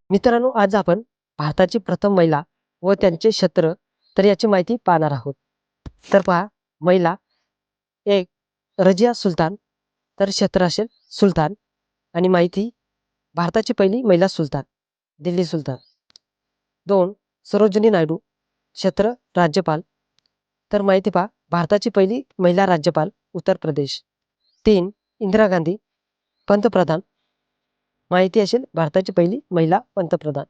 मित्रांनो, आज आपण भारताची प्रथम महिला व त्यांचे क्षेत्र तर याची माहिती पाहणार आहोत. तर पहा, महिला एक रजिया सुलतान, तर क्षेत्र असेल सुलतान. आणि माहिती भारताची पहिली महिला सुलतान दिल्ली सुलतान. 2 सरोजिनी नायडू, क्षेत्र राज्यपाल, तर माहिती पहा भारताची पहिली महिला राज्यपाल उत्तर प्रदेश. 3 इंदिरा गांधी, पंतप्रधान, माहिती असेल भारताची पहिली महिला पंतप्रधान.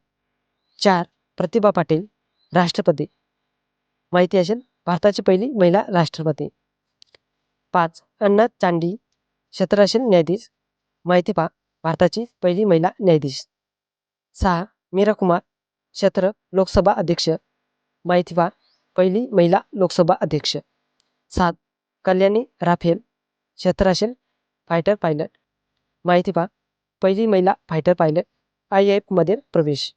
4 प्रतिभा पाटील, राष्ट्रपती, माहिती असेल भारताची पहिली महिला राष्ट्रपती. 5 अन्ना चांडी, क्षेत्र असेल न्यायाधीश, माहिती पहा भारताची पहिली महिला न्यायाधीश. 6 मीरा कुमार, क्षेत्र लोकसभा अध्यक्ष, माहिती पहा पहिली महिला लोकसभा अध्यक्ष. 7 कल्याणी राफेल, क्षेत्र असेल फायटर पायलट, माहिती पहा पहिली महिला फायटर पायलट IAF मध्ये प्रवेश.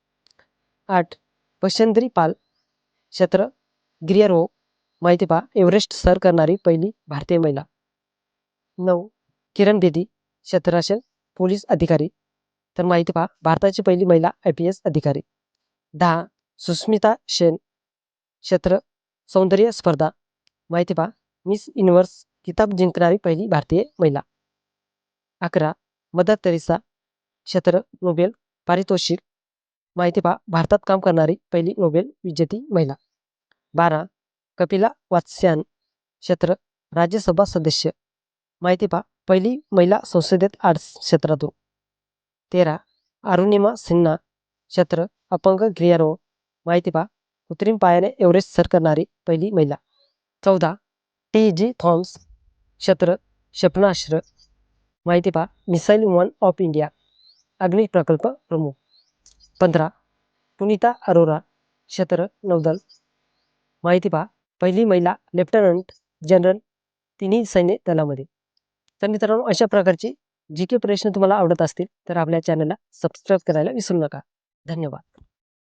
8 बशेंद्री पाल, क्षेत्र गिर्यारोहक, माहिती पहा एव्हरेस्ट सर करणारी पहिली भारतीय महिला. 9 किरण बेदी, क्षेत्र असेल पोलीस अधिकारी, तर माहिती पहा भारताची पहिली महिला IPS अधिकारी. 10 सुस्मिता सेन, क्षेत्र सौंदर्य स्पर्धा, माहिती पहा मिस युनिव्हर्स किताब जिंकणारी पहिली भारतीय महिला. 11 मदर तेरेसा, क्षेत्र नोबेल पारितोषिक, माहिती पहा भारतात काम करणारी पहिली नोबेल विजेती महिला. 12 कपिला वात्स्यायन, क्षेत्र राज्यसभा सदस्य, माहिती पहा पहिली महिला संसदेत आर्ट्स क्षेत्रातून. 13 अरुणिमा सिन्हा, क्षेत्र अपंग गिर्यारोहक, माहिती पहा कृत्रिम पायाने एव्हरेस्ट सर करणारी पहिली महिला. 14 TG थॉम्स, क्षेत्र क्षेपणास्त्र, माहिती पहा मिसाईल वुमन ऑफ इंडिया, अग्नि प्रकल्प प्रमुख. 15 पुनीता अरोरा, क्षेत्र नौदल, माहिती पहा पहिली महिला लेफ्टनंट जनरल तिन्ही सैन्य दलामध्ये. तर मित्रांनो, अशा प्रकारचे GK प्रश्न तुम्हाला आवडत असतील तर आपल्या चॅनलला सबस्क्राईब करायला विसरू नका. धन्यवाद.